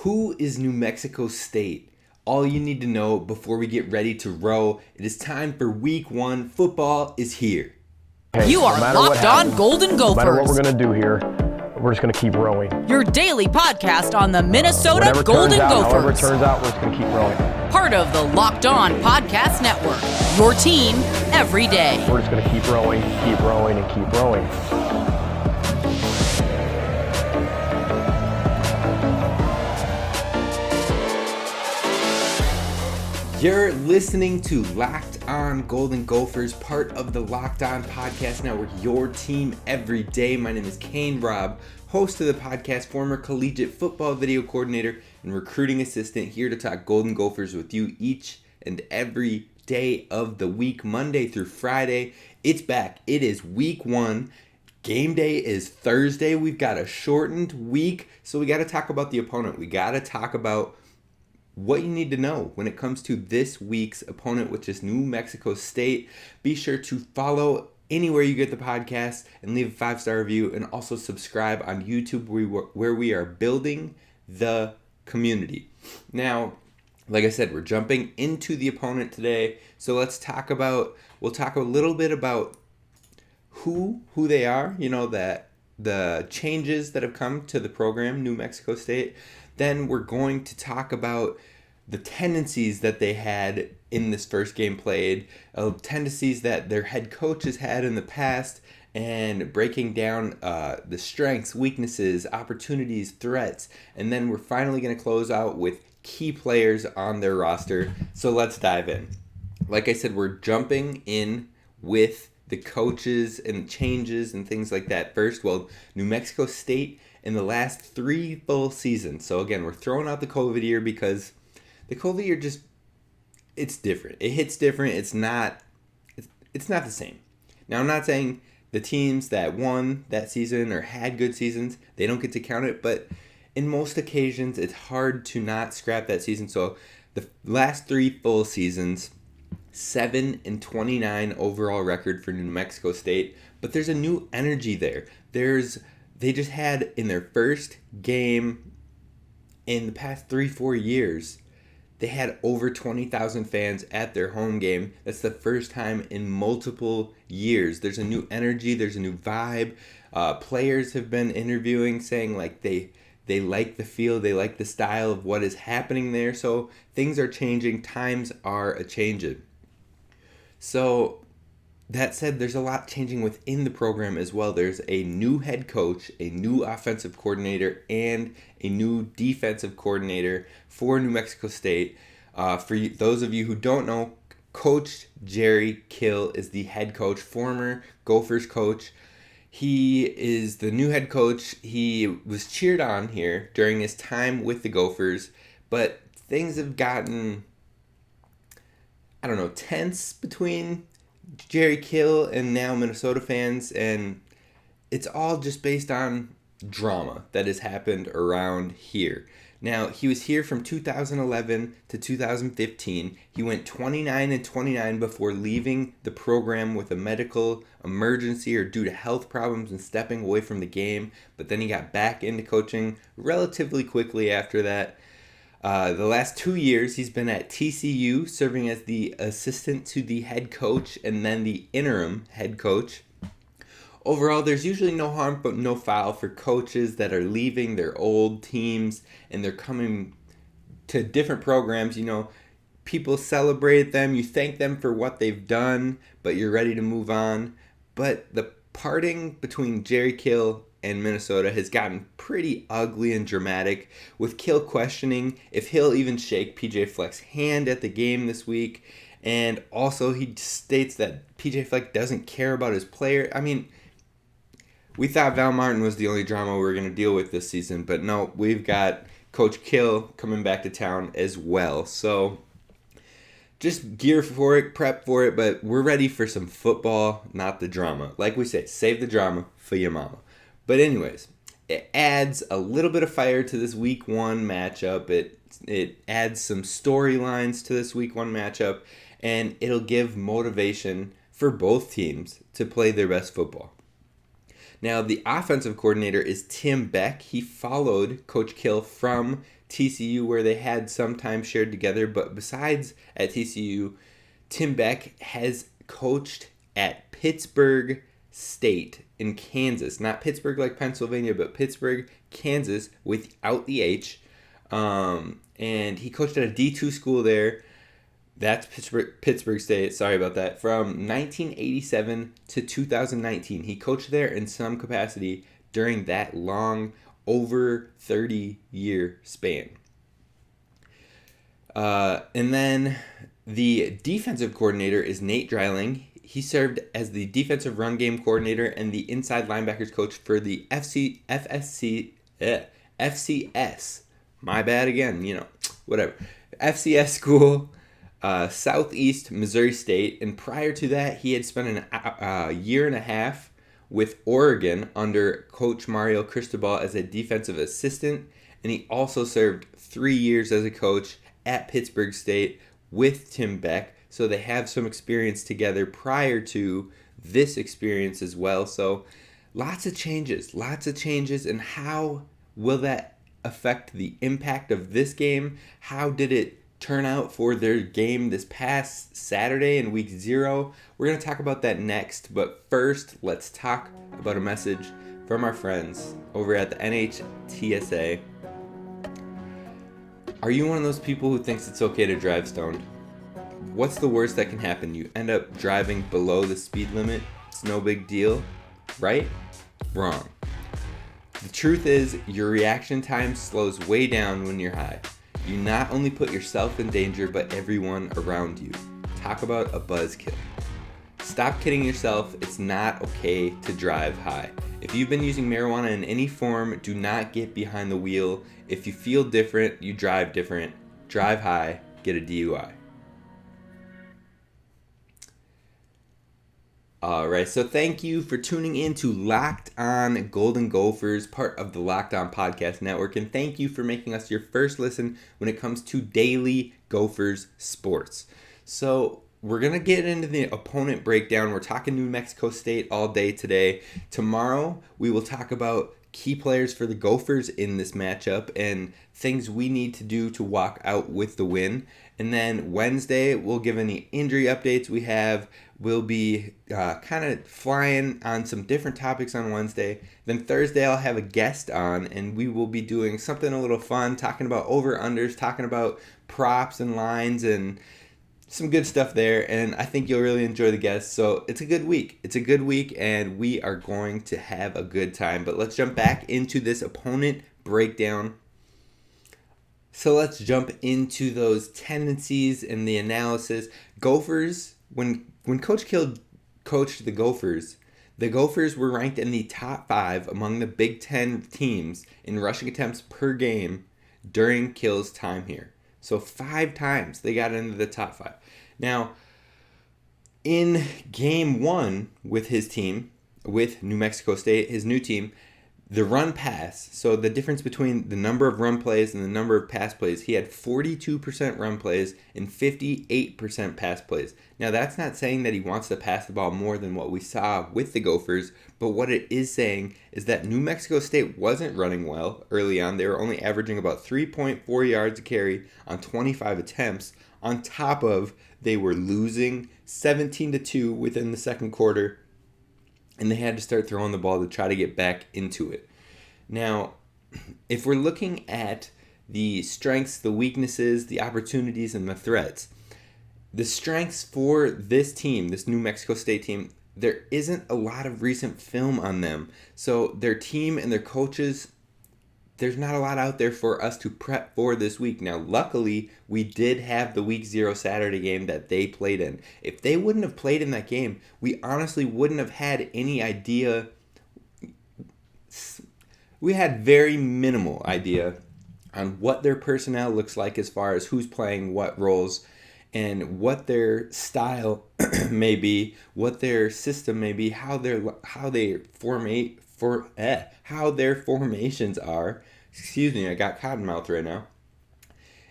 Who is New Mexico State? All you need to know before we get ready to row. It is time for week 1. Football is here. Hey, You are Locked On Golden Gophers. No matter what we're going to do here, we're just going to keep rowing. Your daily podcast on the Minnesota Golden Gophers. However it turns out, we're just going to keep rowing. Part of the Locked On Podcast Network. Your team every day. We're just going to keep rowing, and keep rowing. You're listening to Locked On Golden Gophers, part of the Locked On Podcast Network, your team every day. My name is Kane Rob, host of the podcast, former collegiate football video coordinator and recruiting assistant, here to talk Golden Gophers with you each and every day of the week, Monday through Friday. It's back. It is week 1. Game day is Thursday. We've got a shortened week, so we got to talk about the opponent. We got to talk about what you need to know when it comes to this week's opponent, which is New Mexico State. Be sure to follow anywhere you get the podcast and leave a 5-star review, and also subscribe on YouTube where we are building the community. Now, like I said, we're jumping into the opponent today. So we'll talk a little bit about who they are, that the changes that have come to the program, New Mexico State. Then we're going to talk about the tendencies that they had in this first game played, tendencies that their head coaches had in the past, and breaking down the strengths, weaknesses, opportunities, threats. And then we're finally going to close out with key players on their roster. So let's dive in. Like I said, we're jumping in with the coaches and changes and things like that first. Well, New Mexico State in the last 3 full seasons. So again, we're throwing out the COVID year because the COVID year it's different. It hits different. It's not the same. Now, I'm not saying the teams that won that season or had good seasons, they don't get to count it, but in most occasions, it's hard to not scrap that season. So the last 3 full seasons, 7-29 overall record for New Mexico State, but there's a new energy there. They just had, in their first game in the past 3-4 years, they had over 20,000 fans at their home game. That's the first time in multiple years. There's a new energy. There's a new vibe. Players have been interviewing, saying like they like the feel. They like the style of what is happening there. So things are changing. Times are a-changing. So that said, there's a lot changing within the program as well. There's a new head coach, a new offensive coordinator, and a new defensive coordinator for New Mexico State. For those of you who don't know, Coach Jerry Kill is the head coach, former Gophers coach. He is the new head coach. He was cheered on here during his time with the Gophers, but things have gotten, tense between Jerry Kill and now Minnesota fans, and it's all just based on drama that has happened around here. Now, he was here from 2011 to 2015. He went 29-29 before leaving the program with a medical emergency or due to health problems and stepping away from the game, but then he got back into coaching relatively quickly after that. The last 2 years, he's been at TCU, serving as the assistant to the head coach and then the interim head coach. Overall, there's usually no harm but no foul for coaches that are leaving their old teams and they're coming to different programs. People celebrate them, you thank them for what they've done, but you're ready to move on. But the parting between Jerry Kill and Minnesota has gotten pretty ugly and dramatic, with Kill questioning if he'll even shake PJ Fleck's hand at the game this week. And also he states that PJ Fleck doesn't care about his player. We thought Val Martin was the only drama we were going to deal with this season, but no, we've got Coach Kill coming back to town as well. So just gear for it, prep for it, but we're ready for some football, not the drama. Like we say, save the drama for your mama. But anyways, it adds a little bit of fire to this week 1 matchup. It adds some storylines to this week 1 matchup, and it'll give motivation for both teams to play their best football. Now, the offensive coordinator is Tim Beck. He followed Coach Kill from TCU, where they had some time shared together. But besides at TCU, Tim Beck has coached at Pittsburgh State in Kansas. Not Pittsburgh like Pennsylvania, but Pittsburgh, Kansas, without the H. And he coached at a D2 school there. That's Pittsburgh State. Sorry about that. From 1987 to 2019. He coached there in some capacity during that long, over 30-year span. And then the defensive coordinator is Nate Dreiling. He served as the defensive run game coordinator and the inside linebackers coach for the FCS. My bad again, whatever. FCS school, Southeast Missouri State. And prior to that, he had spent a year and a half with Oregon under Coach Mario Cristobal as a defensive assistant. And he also served 3 years as a coach at Pittsburgh State with Tim Beck. So they have some experience together prior to this experience as well. So lots of changes. And how will that affect the impact of this game? How did it turn out for their game this past Saturday in week 0? We're going to talk about that next. But first, let's talk about a message from our friends over at the NHTSA. Are you one of those people who thinks it's okay to drive stoned? What's the worst that can happen? You end up driving below the speed limit. It's no big deal, right? Wrong. The truth is, your reaction time slows way down when you're high. You not only put yourself in danger, but everyone around you. Talk about a buzzkill. Stop kidding yourself. It's not okay to drive high. If you've been using marijuana in any form, do not get behind the wheel. If you feel different, you drive different. Drive high, get a DUI. Alright, so thank you for tuning in to Locked On Golden Gophers, part of the Locked On Podcast Network, and thank you for making us your first listen when it comes to daily Gophers sports. So we're going to get into the opponent breakdown. We're talking New Mexico State all day today. Tomorrow, we will talk about key players for the Gophers in this matchup and things we need to do to walk out with the win. And then Wednesday, we'll give any injury updates we have. We'll be kind of flying on some different topics on Wednesday. Then Thursday, I'll have a guest on, and we will be doing something a little fun, talking about over-unders, talking about props and lines, and some good stuff there. And I think you'll really enjoy the guests. So it's a good week. And we are going to have a good time. But let's jump back into this opponent breakdown. So let's jump into those tendencies and the analysis. Gophers, when Coach Kill coached the Gophers were ranked in the top 5 among the Big Ten teams in rushing attempts per game during Kill's time here. So 5 times they got into the top 5. Now, in game 1 with his team, with New Mexico State, his new team, the run pass, so the difference between the number of run plays and the number of pass plays, he had 42% run plays and 58% pass plays. Now, that's not saying that he wants to pass the ball more than what we saw with the Gophers, but what it is saying is that New Mexico State wasn't running well early on. They were only averaging about 3.4 yards a carry on 25 attempts, on top of they were losing 17-2 within the second quarter, and they had to start throwing the ball to try to get back into it. Now, if we're looking at the strengths, the weaknesses, the opportunities, and the threats, the strengths for this team, this New Mexico State team, there isn't a lot of recent film on them. So their team and their coaches, there's not a lot out there for us to prep for this week. Now, luckily, we did have the week 0 Saturday game that they played in. If they wouldn't have played in that game, we honestly wouldn't have had any idea. We had very minimal idea on what their personnel looks like as far as who's playing what roles and what their style may be, what their system may be, how their formations are. Excuse me, I got cotton mouth right now.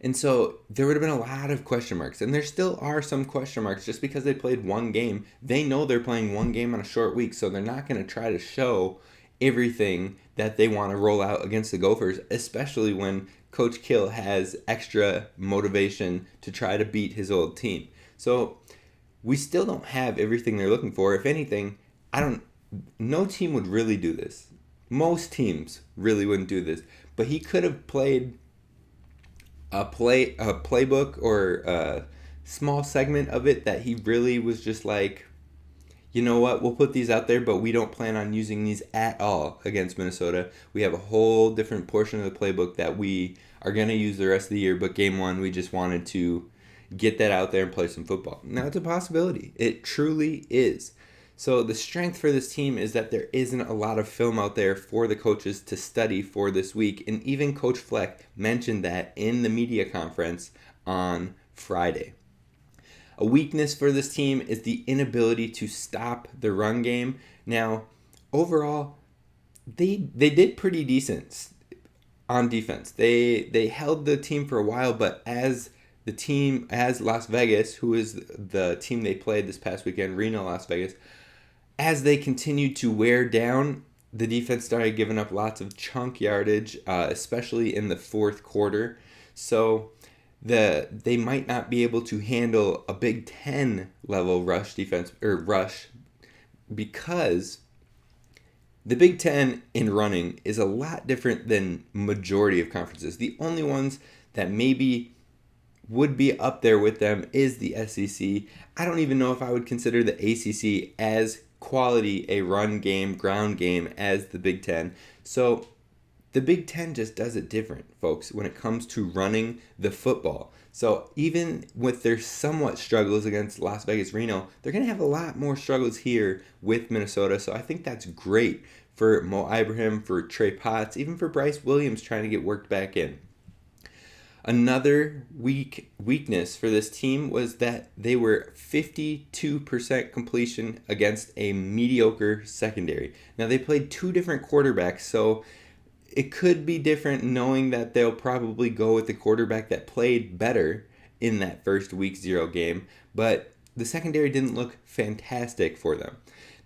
And so there would have been a lot of question marks, and there still are some question marks just because they played one game. They know they're playing one game on a short week, so they're not going to try to show everything that they want to roll out against the Gophers, especially when Coach Kill has extra motivation to try to beat his old team. So we still don't have everything they're looking for. If anything, no team would really do this. Most teams really wouldn't do this. But he could have played a playbook or a small segment of it that he really was just like, you know what, we'll put these out there, but we don't plan on using these at all against Minnesota. We have a whole different portion of the playbook that we are going to use the rest of the year, but game one, we just wanted to get that out there and play some football. Now, it's a possibility. It truly is. So the strength for this team is that there isn't a lot of film out there for the coaches to study for this week, and even Coach Fleck mentioned that in the media conference on Friday. A weakness for this team is the inability to stop the run game. Now, overall, they did pretty decent on defense. They held the team for a while, but as Las Vegas, who is the team they played this past weekend, Reno, Las Vegas, as they continued to wear down, the defense started giving up lots of chunk yardage, especially in the fourth quarter. So they might not be able to handle a Big Ten level rush defense or rush, because the Big Ten in running is a lot different than majority of conferences. The only ones that maybe would be up there with them is the SEC. I don't even know if I would consider the ACC as quality a run game, ground game as the Big Ten. So the Big Ten just does it different, folks, when it comes to running the football. So even with their somewhat struggles against Las Vegas, Reno, they're going to have a lot more struggles here with Minnesota. So I think that's great for Mo Ibrahim, for Trey Potts, even for Bryce Williams trying to get worked back in. Another weakness for this team was that they were 52% completion against a mediocre secondary. Now, they played two different quarterbacks, so it could be different knowing that they'll probably go with the quarterback that played better in that first week 0 game, but the secondary didn't look fantastic for them.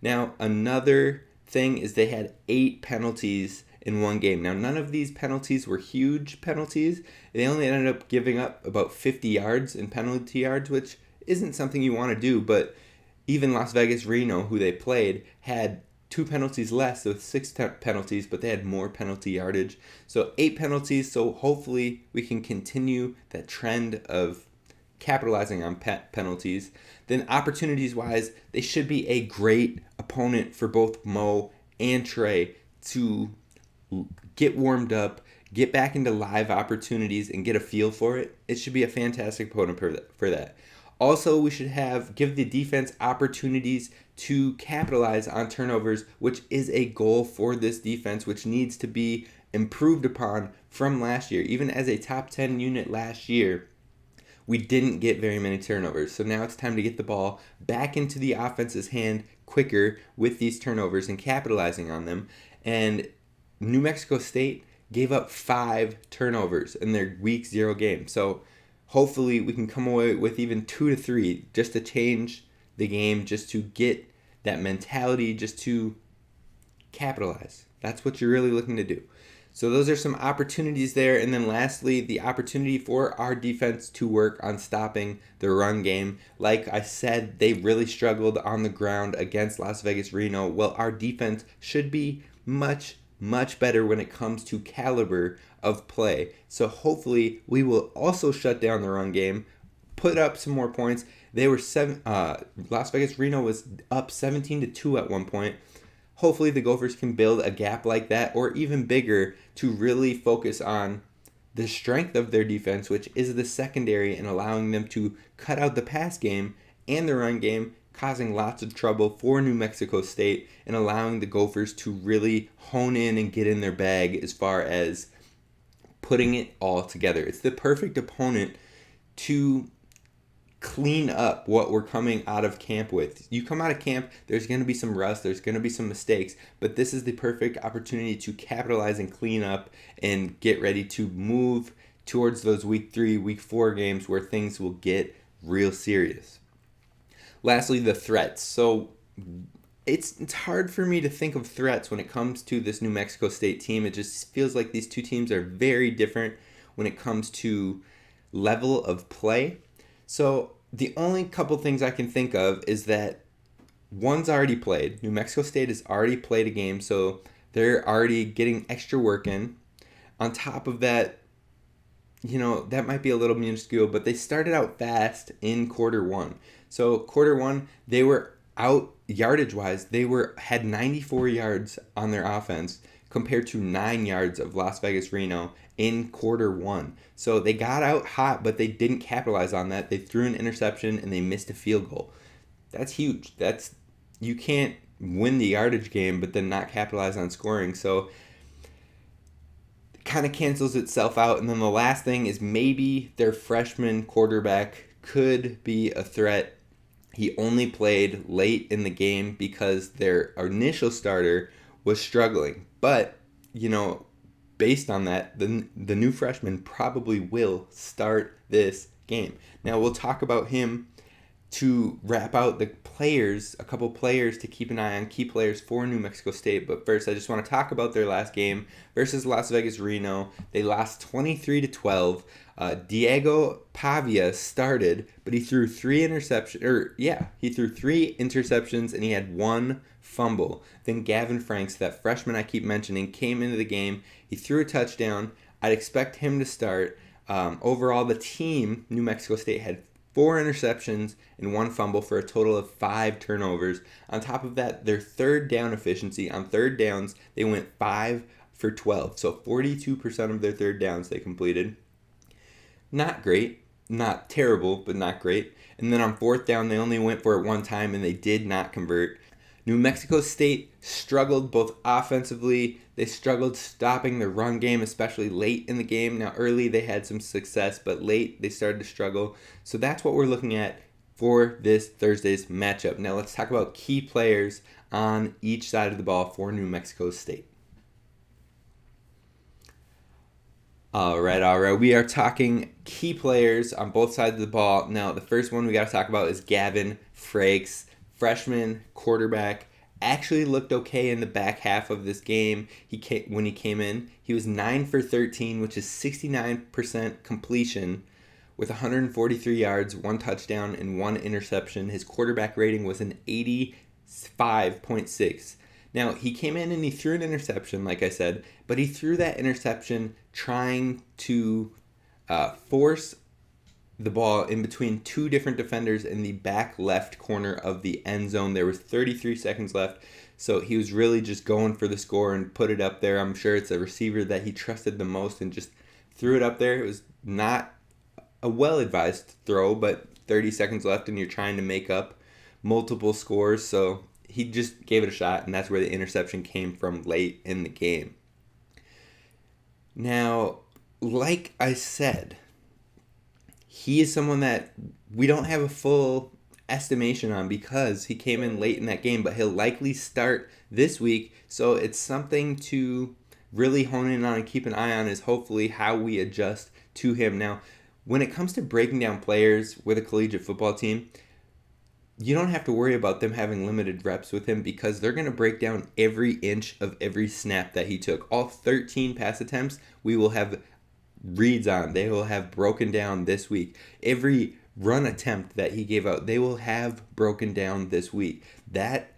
Now, another thing is they had 8 penalties in one game. Now, none of these penalties were huge penalties. They only ended up giving up about 50 yards in penalty yards, which isn't something you want to do, but even Las Vegas Reno, who they played, had 2 penalties less with 6 penalties, but they had more penalty yardage. So 8 penalties, so hopefully we can continue that trend of capitalizing on penalties. Then opportunities-wise, they should be a great opponent for both Mo and Trey to get warmed up, get back into live opportunities, and get a feel for it. It should be a fantastic opponent for that. Also, we should give the defense opportunities to capitalize on turnovers, which is a goal for this defense, which needs to be improved upon from last year. Even as a top 10 unit last year, we didn't get very many turnovers. So now it's time to get the ball back into the offense's hand quicker with these turnovers and capitalizing on them. And New Mexico State gave up 5 turnovers in their week 0 game. So hopefully we can come away with even 2 to 3 just to change the game, just to get that mentality, just to capitalize. That's what you're really looking to do. So those are some opportunities there. And then lastly, the opportunity for our defense to work on stopping the run game. Like I said, they really struggled on the ground against Las Vegas Reno. Well, our defense should be much better when it comes to caliber of play. So hopefully we will also shut down the run game, put up some more points. They were Las Vegas Reno was up 17-2 at one point. Hopefully the Gophers can build a gap like that or even bigger to really focus on the strength of their defense, which is the secondary, and allowing them to cut out the pass game and the run game, causing lots of trouble for New Mexico State and allowing the Gophers to really hone in and get in their bag as far as putting it all together. It's the perfect opponent to clean up what we're coming out of camp with. You come out of camp, there's going to be some rust, there's going to be some mistakes, but this is the perfect opportunity to capitalize and clean up and get ready to move towards those week 3, week 4 games where things will get real serious. Lastly, the threats. So it's hard for me to think of threats when it comes to this New Mexico State team. It just feels like these two teams are very different when it comes to level of play. So the only couple things I can think of is that one's already played. New Mexico State has already played a game, so they're already getting extra work in. On top of that, that might be a little minuscule, but they started out fast in quarter one. So quarter one, they were out yardage-wise. They had 94 yards on their offense compared to 9 yards of Las Vegas Reno in quarter one. So they got out hot, but they didn't capitalize on that. They threw an interception and they missed a field goal. That's huge. You can't win the yardage game but then not capitalize on scoring. So it kind of cancels itself out. And then the last thing is maybe their freshman quarterback could be a threat. He only played late in the game because their initial starter was struggling. But, based on that, the new freshman probably will start this game. Now, we'll talk about him to wrap out the players, a couple players to keep an eye on, key players for New Mexico State. But first, I just want to talk about their last game versus Las Vegas Reno. They lost 23-12. Diego Pavia started, but he threw three interceptions and he had one fumble. Then Gavin Frakes, that freshman I keep mentioning, came into the game. He threw a touchdown. I'd expect him to start. Overall, the team, New Mexico State, had 4 interceptions and 1 fumble for a total of 5 turnovers. On top of that, their third down efficiency, on third downs, they went 5 for 12. So 42% of their third downs they completed. Not great. Not terrible, but not great. And then on fourth down, they only went for it one time and they did not convert. New Mexico State struggled both offensively. They struggled stopping the run game, especially late in the game. Now, early they had some success, but late they started to struggle. So that's what we're looking at for this Thursday's matchup. Now, let's talk about key players on each side of the ball for New Mexico State. All right. We are talking key players on both sides of the ball. Now, the first one we got to talk about is Gavin Frakes. Freshman quarterback, actually looked okay in the back half of this game. When he came in, he was 9 for 13, which is 69% completion with 143 yards, 1 touchdown, and 1 interception. His quarterback rating was an 85.6. Now, he came in and he threw an interception, like I said, but he threw that interception trying to force the ball in between 2 different defenders in the back left corner of the end zone. There was 33 seconds left, so he was really just going for the score and put it up there. I'm sure it's a receiver that he trusted the most and just threw it up there. It was not a well-advised throw, but 30 seconds left and you're trying to make up multiple scores, so he just gave it a shot, and that's where the interception came from late in the game. Now, like I said, he is someone that we don't have a full estimation on because he came in late in that game, but he'll likely start this week. So it's something to really hone in on and keep an eye on, is hopefully how we adjust to him. Now, when it comes to breaking down players with a collegiate football team, you don't have to worry about them having limited reps with him because they're going to break down every inch of every snap that he took. All 13 pass attempts, we will have reads on. They will have broken down this week. Every run attempt that he gave out, they will have broken down this week. That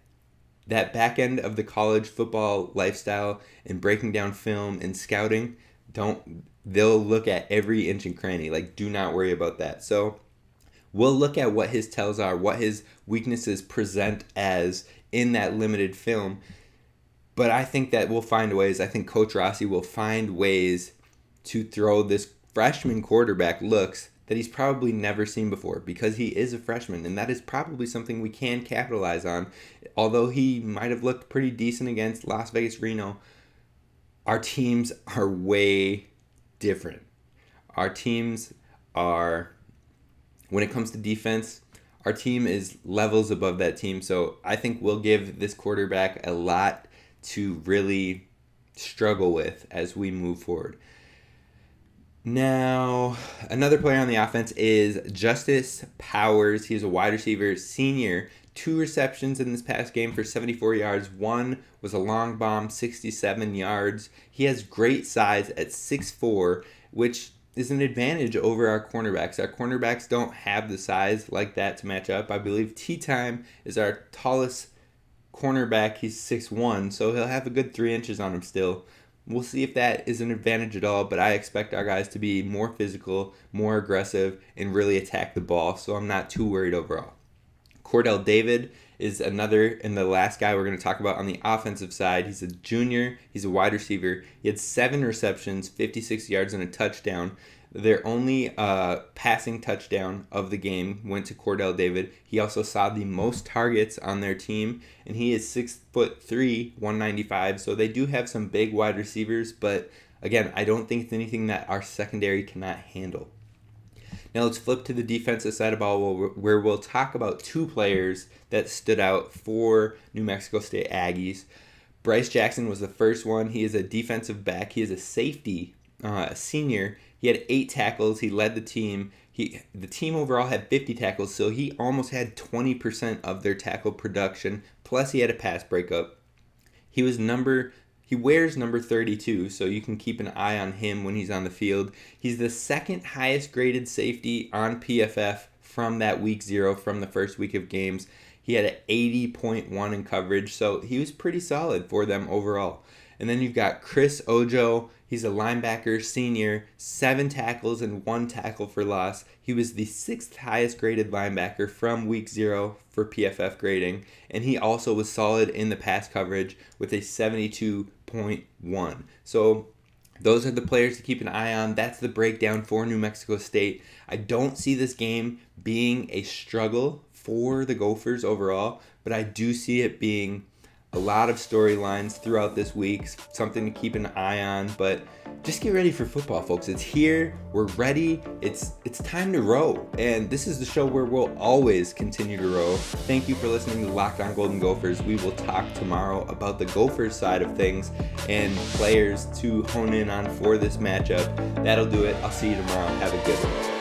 back end of the college football lifestyle and breaking down film and scouting, they'll look at every inch and cranny. Do not worry about that. So we'll look at what his tells are, what his weaknesses present as in that limited film. But I think that we'll find ways. I think Coach Rossi will find ways to throw this freshman quarterback looks that he's probably never seen before because he is a freshman, and that is probably something we can capitalize on. Although he might have looked pretty decent against Las Vegas Reno, our teams are way different. Our teams are, when it comes to defense, our team is levels above that team. So I think we'll give this quarterback a lot to really struggle with as we move forward. Now, another player on the offense is Justice Powers. He's a wide receiver, senior, 2 receptions in this past game for 74 yards. 1 was a long bomb, 67 yards. He has great size at 6'4", which is an advantage over our cornerbacks. Our cornerbacks don't have the size like that to match up. I believe T-Time is our tallest cornerback. He's 6'1", so he'll have a good 3 inches on him still. We'll see if that is an advantage at all, but I expect our guys to be more physical, more aggressive, and really attack the ball, so I'm not too worried overall. Cordell David is another, and the last guy we're going to talk about on the offensive side. He's a junior. He's a wide receiver. He had 7 receptions, 56 yards, and a touchdown. Their only passing touchdown of the game went to Cordell David. He also saw the most targets on their team, and he is 6'3", 195. So they do have some big wide receivers, but again, I don't think it's anything that our secondary cannot handle. Now let's flip to the defensive side of the ball where we'll talk about 2 players that stood out for New Mexico State Aggies. Bryce Jackson was the first one. He is a defensive back. He is a safety, a senior. He had 8 tackles. He led the team. The team overall had 50 tackles, so he almost had 20% of their tackle production. Plus, he had a pass breakup. He wears number 32, so you can keep an eye on him when he's on the field. He's the second highest graded safety on PFF from that week 0, from the first week of games. He had an 80.1 in coverage, so he was pretty solid for them overall. And then you've got Chris Ojo. He's a linebacker, senior, 7 tackles and 1 tackle for loss. He was the 6th highest graded linebacker from week 0 for PFF grading. And he also was solid in the pass coverage with a 72.1. So those are the players to keep an eye on. That's the breakdown for New Mexico State. I don't see this game being a struggle for the Gophers overall, but I do see it being a lot of storylines throughout this week, something to keep an eye on, but just get ready for football, folks. It's here, we're ready, it's time to row, and this is the show where we'll always continue to row. Thank you for listening to Locked On Golden Gophers. We will talk tomorrow about the Gophers side of things and players to hone in on for this matchup. That'll do it. I'll see you tomorrow. Have a good one.